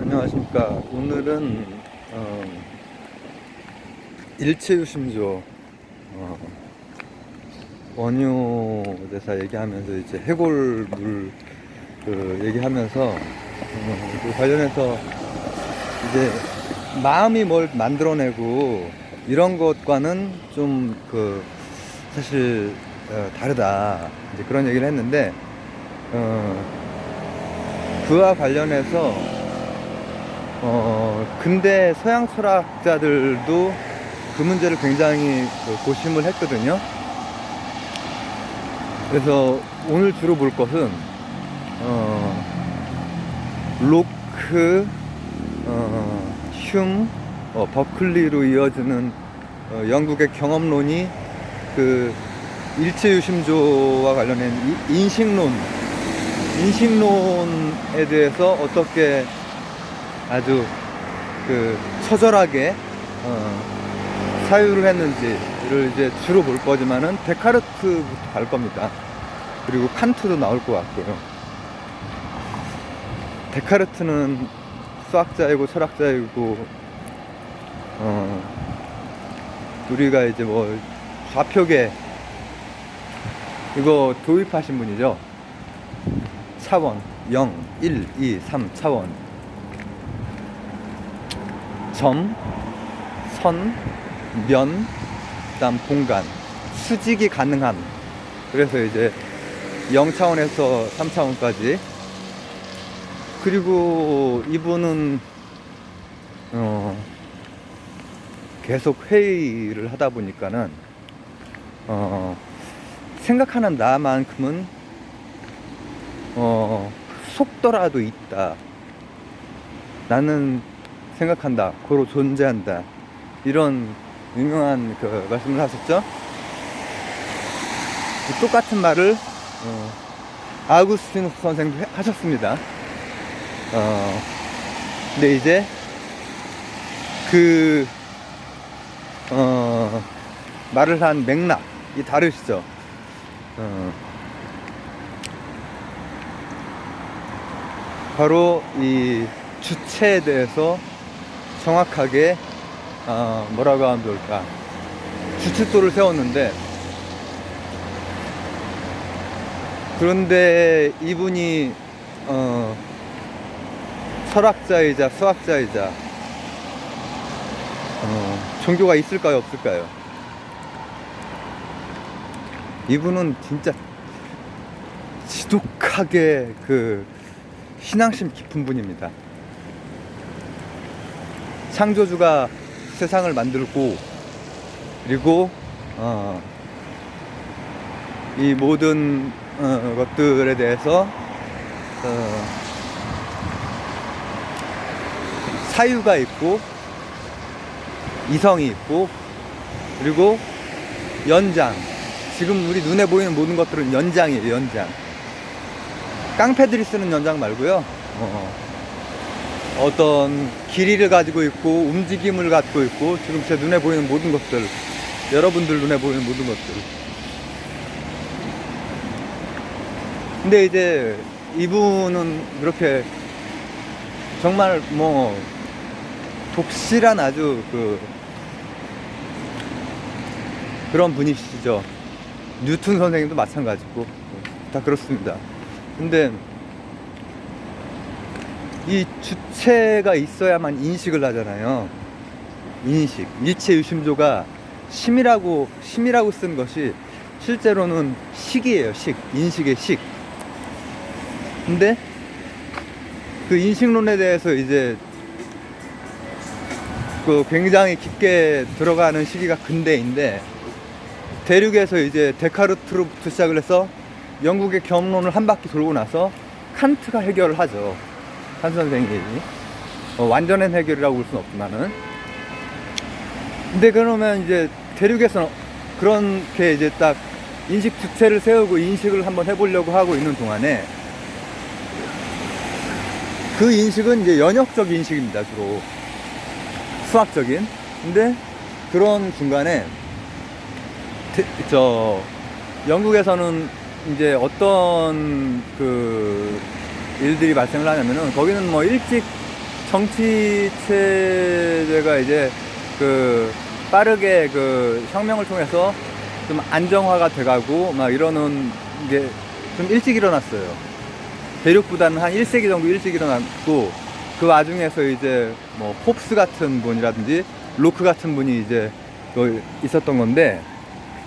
안녕하십니까. 오늘은 일체유심조 원효 대사 얘기하면서 이제 해골물 얘기하면서 그 관련해서 이제 마음이 뭘 만들어내고 이런 것과는 좀 사실 다르다, 이제 그런 얘기를 했는데, 그와 관련해서 근대 서양 철학자들도 그 문제를 굉장히 고심을 했거든요. 그래서 오늘 주로 볼 것은 로크, 흉, 버클리로 이어지는 영국의 경험론이 그 일체유심조와 관련된 인식론에 대해서 어떻게 아주 처절하게 사유를 했는지를 이제 주로 볼 거지만은 데카르트부터 갈 겁니다. 그리고 칸트도 나올 것 같고요. 데카르트는 수학자이고 철학자이고, 우리가 이제 뭐 좌표계 이거 도입하신 분이죠. 차원 0, 1, 2, 3 차원, 점, 선, 면, 그다음 공간, 수직이 가능한. 그래서 이제 0차원에서 3차원까지. 그리고 이분은 계속 회의를 하다 보니까는 생각하는 나만큼은 속더라도 있다, 나는 생각한다, 고로 존재한다, 이런 유명한 말씀을 하셨죠. 똑같은 말을 아우구스티누스 선생도 하셨습니다. 근데 이제 말을 한 맥락이 다르시죠. 바로 이 주체에 대해서 정확하게 뭐라고 하면 좋을까, 주춧돌을 세웠는데, 그런데 이분이 철학자이자 수학자이자 종교가 있을까요, 없을까요? 이분은 진짜 지독하게 신앙심 깊은 분입니다. 창조주가 세상을 만들고, 그리고 이 모든 것들에 대해서 사유가 있고 이성이 있고, 그리고 연장, 지금 우리 눈에 보이는 모든 것들은 연장이에요. 연장. 깡패들이 쓰는 연장 말고요. 어떤 길이를 가지고 있고 움직임을 갖고 있고, 지금 제 눈에 보이는 모든 것들, 여러분들 눈에 보이는 모든 것들. 근데 이제 이분은 그렇게 정말 뭐 독실한 아주 그런 분이시죠. 뉴턴 선생님도 마찬가지고 다 그렇습니다. 근데 이 주체가 있어야만 인식을 하잖아요. 인식, 일체유심조가 심이라고 쓴 것이 실제로는 식이에요. 식, 인식의 식. 근데 그 인식론에 대해서 이제 굉장히 깊게 들어가는 시기가 근대인데, 대륙에서 이제 데카르트로부터 시작을 해서 영국의 경험론을 한 바퀴 돌고 나서 칸트가 해결을 하죠. 칸트 선생님이. 완전한 해결이라고 볼 수는 없지만은. 근데 그러면 이제 대륙에서는 그렇게 이제 딱 인식 주체를 세우고 인식을 한번 해보려고 하고 있는 동안에, 그 인식은 이제 연역적 인식입니다. 주로 수학적인. 근데 그런 중간에 영국에서는 이제 어떤 일들이 발생을 하냐면은, 거기는 뭐 일찍 정치 체제가 이제 그 빠르게 그 혁명을 통해서 좀 안정화가 돼가고 막 이러는 게 좀 일찍 일어났어요. 대륙보다는 한 1세기 정도 일찍 일어났고, 그 와중에서 이제 뭐 홉스 같은 분이라든지 로크 같은 분이 이제 있었던 건데,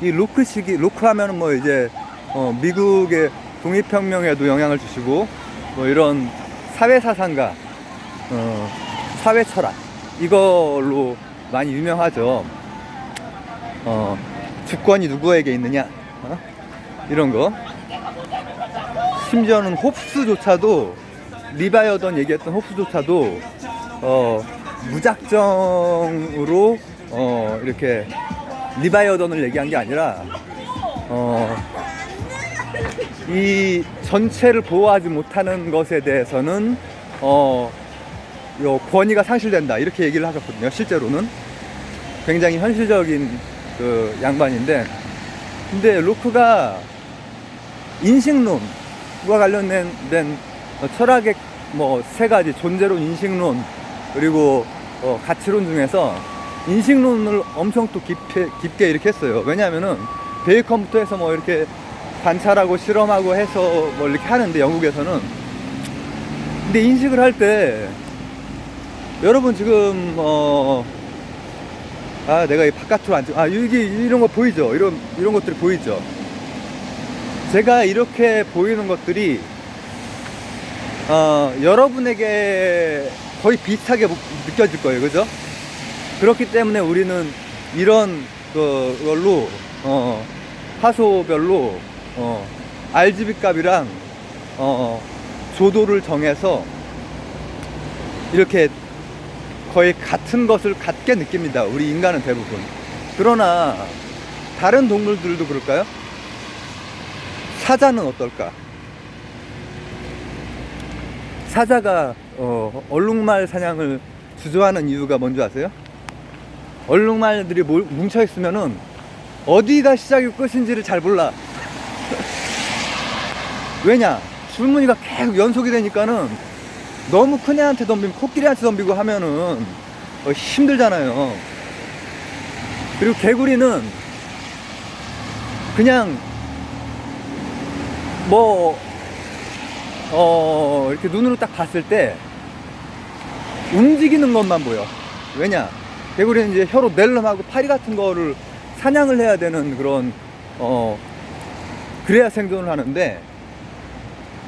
이 로크 하면은 뭐 이제 미국의 독립혁명에도 영향을 주시고, 뭐 이런 사회사상가, 사회철학, 이걸로 많이 유명하죠. 주권이 누구에게 있느냐, 이런 거. 심지어는 홉스조차도, 리바이어던 얘기했던 홉스조차도 무작정으로 이렇게 리바이어던을 얘기한 게 아니라 이 전체를 보호하지 못하는 것에 대해서는 권위가 상실된다, 이렇게 얘기를 하셨거든요. 실제로는 굉장히 현실적인 그 양반인데, 근데 로크가 인식론과 관련된 철학의 뭐 세 가지, 존재론, 인식론, 그리고 가치론 중에서 인식론을 엄청 또 깊게 이렇게 했어요. 왜냐하면은 베이컨부터 해서 뭐 이렇게 관찰하고 실험하고 해서 뭐 이렇게 하는데, 영국에서는. 근데 인식을 할 때, 여러분 지금 내가 이 바깥으로 안 찍, 여기 이런 거 보이죠? 이런 것들이 보이죠? 제가 이렇게 보이는 것들이 여러분에게 거의 비슷하게 느껴질 거예요, 그죠? 그렇기 때문에 우리는 이런 걸로 화소별로 RGB 값이랑 조도를 정해서 이렇게 거의 같은 것을 같게 느낍니다, 우리 인간은 대부분. 그러나 다른 동물들도 그럴까요? 사자는 어떨까? 사자가 얼룩말 사냥을 주저하는 이유가 뭔지 아세요? 얼룩말들이 뭉쳐있으면은 어디가 시작이고 끝인지를 잘 몰라. 왜냐? 줄무늬가 계속 연속이 되니까는 너무 큰 애한테 덤비고 코끼리한테 덤비고 하면은 힘들잖아요. 그리고 개구리는 그냥 이렇게 눈으로 딱 봤을 때 움직이는 것만 보여. 왜냐? 개구리는 이제 혀로 낼름하고 파리 같은 거를 사냥을 해야 되는 그런 그래야 생존을 하는데,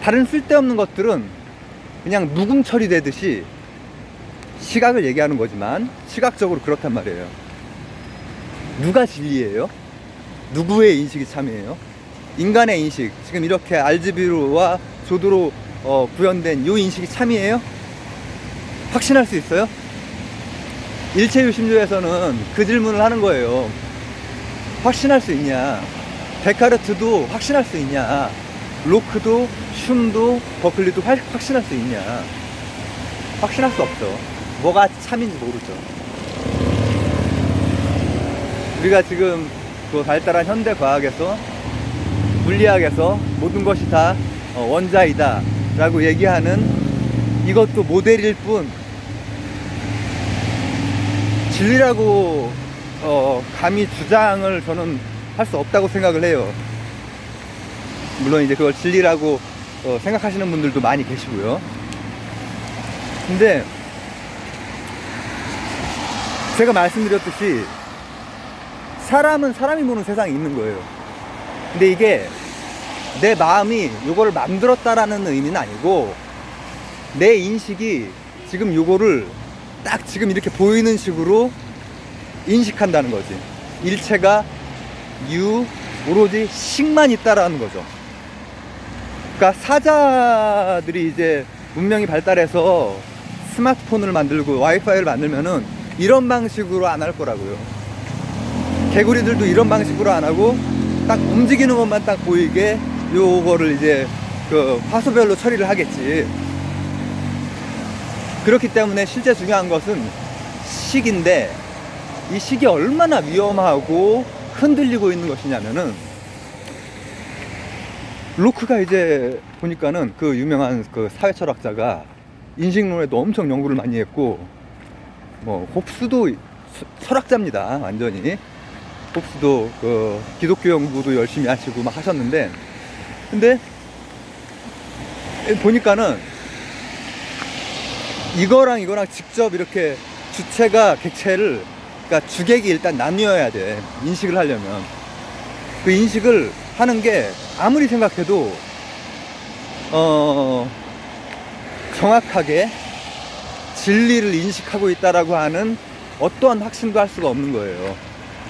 다른 쓸데없는 것들은 그냥 묵음 처리되듯이 시각을 얘기하는 거지만 시각적으로 그렇단 말이에요. 누가 진리예요? 누구의 인식이 참이에요? 인간의 인식, 지금 이렇게 RGB와 조도로 구현된 이 인식이 참이에요? 확신할 수 있어요? 일체유심조에서는 그 질문을 하는 거예요. 확신할 수 있냐? 데카르트도 확신할 수 있냐? 로크도, 슌도, 버클리도 확신할 수 있냐? 확신할 수 없죠. 뭐가 참인지 모르죠. 우리가 지금 그 발달한 현대 과학에서, 물리학에서 모든 것이 다 원자이다 라고 얘기하는 이것도 모델일 뿐, 진리라고 감히 주장을 저는 할 수 없다고 생각을 해요. 물론 이제 그걸 진리라고 생각하시는 분들도 많이 계시고요. 근데 제가 말씀드렸듯이 사람은 사람이 보는 세상이 있는 거예요. 근데 이게 내 마음이 요거를 만들었다라는 의미는 아니고, 내 인식이 지금 요거를 딱 지금 이렇게 보이는 식으로 인식한다는 거지. 일체가 오로지 식만 있다라는 거죠. 그러니까 사자들이 이제 문명이 발달해서 스마트폰을 만들고 와이파이를 만들면은 이런 방식으로 안 할 거라고요. 개구리들도 이런 방식으로 안 하고 딱 움직이는 것만 딱 보이게 요거를 이제 그 화소별로 처리를 하겠지. 그렇기 때문에 실제 중요한 것은 식인데, 이 식이 얼마나 위험하고 흔들리고 있는 것이냐면은, 로크가 이제 보니까는 그 유명한 그 사회철학자가 인식론에도 엄청 연구를 많이 했고, 뭐 홉스도 철학자입니다. 완전히 홉스도 그 기독교 연구도 열심히 하시고 막 하셨는데, 근데 보니까는 이거랑 직접 이렇게 주체가 객체를, 그러니까 주객이 일단 나뉘어야 돼. 인식을 하려면 그 인식을 하는 게 아무리 생각해도 정확하게 진리를 인식하고 있다라고 하는 어떠한 확신도 할 수가 없는 거예요.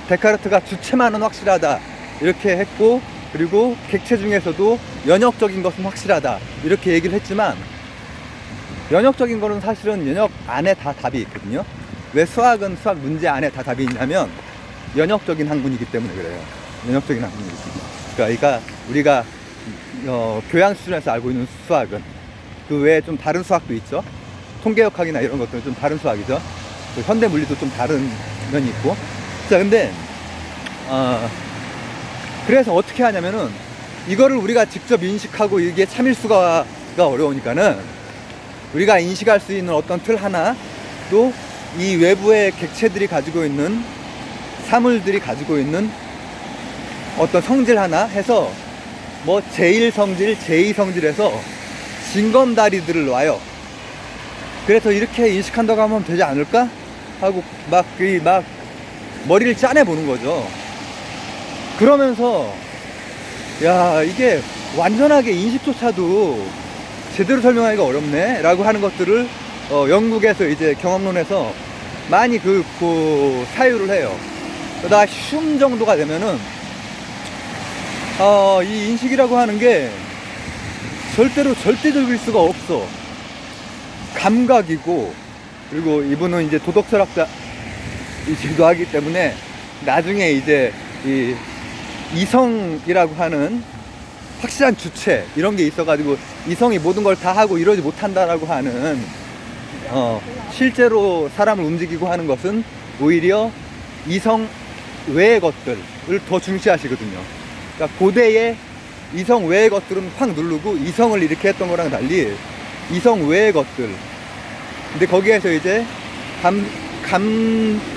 데카르트가 주체만은 확실하다 이렇게 했고, 그리고 객체 중에서도 연역적인 것은 확실하다 이렇게 얘기를 했지만, 연역적인 거는 사실은 연역 안에 다 답이 있거든요. 왜 수학은 수학 문제 안에 다 답이 있냐면 연역적인 학문이기 때문에 그래요. 연역적인 학문이기 때문에. 그러니까 우리가 교양 수준에서 알고 있는 수학은 그 외에 좀 다른 수학도 있죠. 통계역학이나 이런 것들은 좀 다른 수학이죠. 현대 물리도 좀 다른 면이 있고. 자, 근데 그래서 어떻게 하냐면은 이거를 우리가 직접 인식하고 이게 참일수가 어려우니까는 우리가 인식할 수 있는 어떤 틀 하나, 또 이 외부의 객체들이 가지고 있는, 사물들이 가지고 있는 어떤 성질 하나 해서 뭐 제1성질, 제2성질에서 징검다리들을 놔요. 그래서 이렇게 인식한다고 하면 되지 않을까? 하고 막 머리를 짜내보는 거죠. 그러면서 야, 이게 완전하게 인식조차도 제대로 설명하기가 어렵네 라고 하는 것들을 영국에서 이제 경험론에서 많이 사유를 해요. 그러다가 흉 정도가 되면은 이 인식이라고 하는 게 절대로 절대적일 수가 없어. 감각이고, 그리고 이분은 이제 도덕 철학자이기도 하기 때문에 나중에 이제 이 이성이라고 하는 확실한 주체 이런 게 있어가지고 이성이 모든 걸 다 하고 이러지 못한다라고 하는, 실제로 사람을 움직이고 하는 것은 오히려 이성 외의 것들을 더 중시하시거든요. 그러니까 고대의 이성 외의 것들은 확 누르고 이성을 이렇게 했던 거랑 달리 이성 외의 것들, 근데 거기에서 이제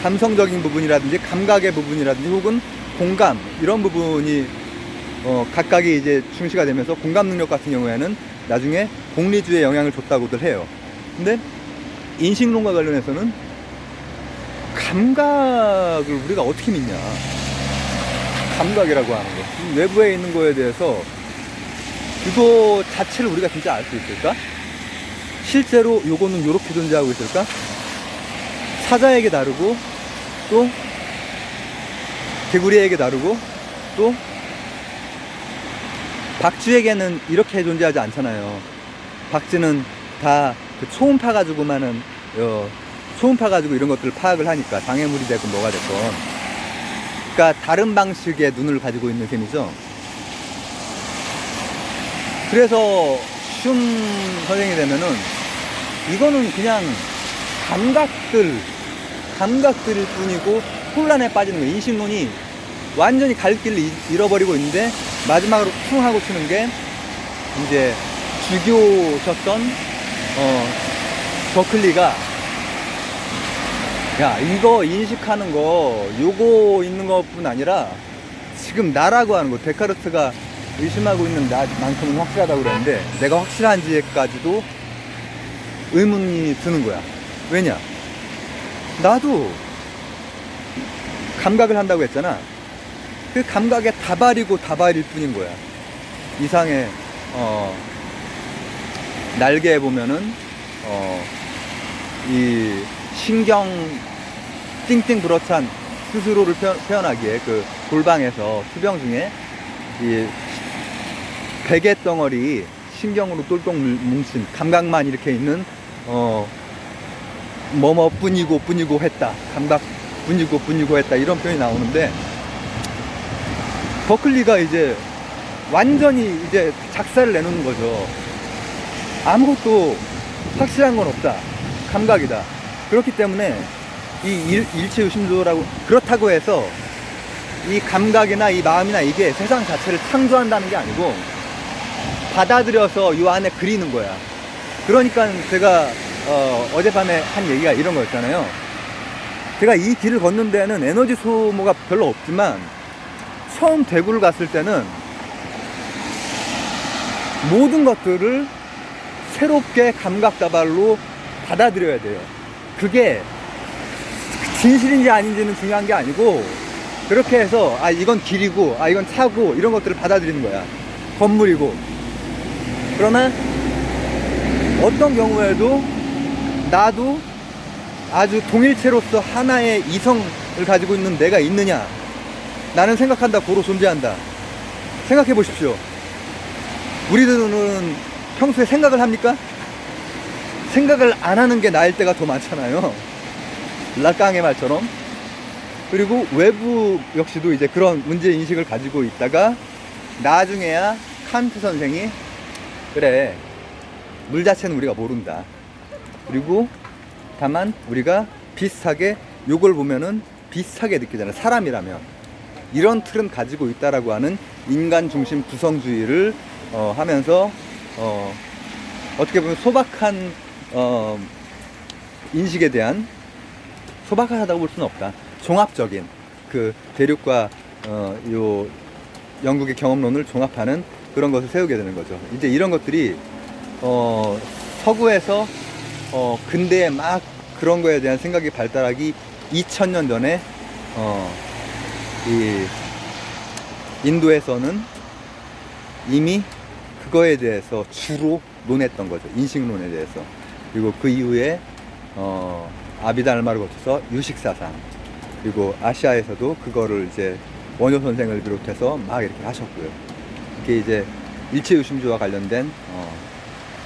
감성적인 부분이라든지 감각의 부분이라든지 혹은 공감 이런 부분이 각각이 이제 중시가 되면서 공감 능력 같은 경우에는 나중에 공리주의에 영향을 줬다고들 해요. 근데 인식론과 관련해서는 감각을 우리가 어떻게 믿냐, 감각이라고 하는 거, 외부에 있는 거에 대해서 그거 자체를 우리가 진짜 알 수 있을까? 실제로 요거는 요렇게 존재하고 있을까? 사자에게 다르고, 또 개구리에게 다르고, 또 박쥐에게는 이렇게 존재하지 않잖아요. 박쥐는 다 그 초음파 가지고만은 초음파 가지고 이런 것들을 파악을 하니까, 장애물이 됐건 뭐가 됐건, 그러니까 다른 방식의 눈을 가지고 있는 셈이죠. 그래서 슌 선생이 되면은 이거는 그냥 감각들일 뿐이고 혼란에 빠지는 거예요. 인식론이 완전히 갈 길을 잃어버리고 있는데 마지막으로 쿵 하고 치는 게 이제 주교셨던 버클리가, 야, 이거 인식하는 거 요거 있는 것뿐 아니라 지금 나라고 하는 거, 데카르트가 의심하고 있는 나만큼은 확실하다고 그랬는데 내가 확실한지까지도 의문이 드는 거야. 왜냐? 나도 감각을 한다고 했잖아. 그 감각의 다발일 뿐인 거야. 이상의 날개에 보면은 이 신경 띵띵 불어찬 스스로를 표현하기에 그 골방에서 투병 중에 이 베개 덩어리 신경으로 똘똘 뭉친 감각만 이렇게 있는 뭐뭐 뿐이고 했다, 감각 뿐이고 했다, 이런 표현이 나오는데, 버클리가 이제 완전히 이제 작사를 내놓는 거죠. 아무것도 확실한 건 없다, 감각이다. 그렇기 때문에 이 일체유심조라고, 그렇다고 해서 이 감각이나 이 마음이나 이게 세상 자체를 창조한다는 게 아니고 받아들여서 이 안에 그리는 거야. 그러니까 제가 어젯밤에 한 얘기가 이런 거였잖아요. 제가 이 길을 걷는 데는 에너지 소모가 별로 없지만 처음 대구를 갔을 때는 모든 것들을 새롭게 감각다발로 받아들여야 돼요. 그게 진실인지 아닌지는 중요한 게 아니고, 그렇게 해서 이건 길이고 이건 차고 이런 것들을 받아들이는 거야. 건물이고. 그러나 어떤 경우에도 나도 아주 동일체로서 하나의 이성을 가지고 있는 내가 있느냐, 나는 생각한다, 고로 존재한다. 생각해 보십시오. 우리들은 평소에 생각을 합니까? 생각을 안 하는 게 나일 때가 더 많잖아요. 라깡의 말처럼. 그리고 외부 역시도 이제 그런 문제인식을 가지고 있다가 나중에야 칸트 선생이 그래, 물 자체는 우리가 모른다. 그리고 다만 우리가 비슷하게 요걸 보면은 비슷하게 느끼잖아요. 사람이라면. 이런 틀은 가지고 있다라고 하는 인간 중심 구성주의를 하면서 어떻게 보면 소박한 인식에 대한, 소박하다고 볼 수는 없다. 종합적인 그 대륙과 요 영국의 경험론을 종합하는 그런 것을 세우게 되는 거죠. 이제 이런 것들이 서구에서 근대에 막 그런 거에 대한 생각이 발달하기 2000년 전에 이 인도에서는 이미 그거에 대해서 주로 논했던 거죠. 인식론에 대해서. 그리고 그 이후에 아비달마를 거쳐서 유식사상, 그리고 아시아에서도 그거를 이제 원효 선생을 비롯해서 막 이렇게 하셨고요. 이게 이제 일체유심주와 관련된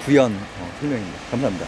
부연 설명입니다. 감사합니다.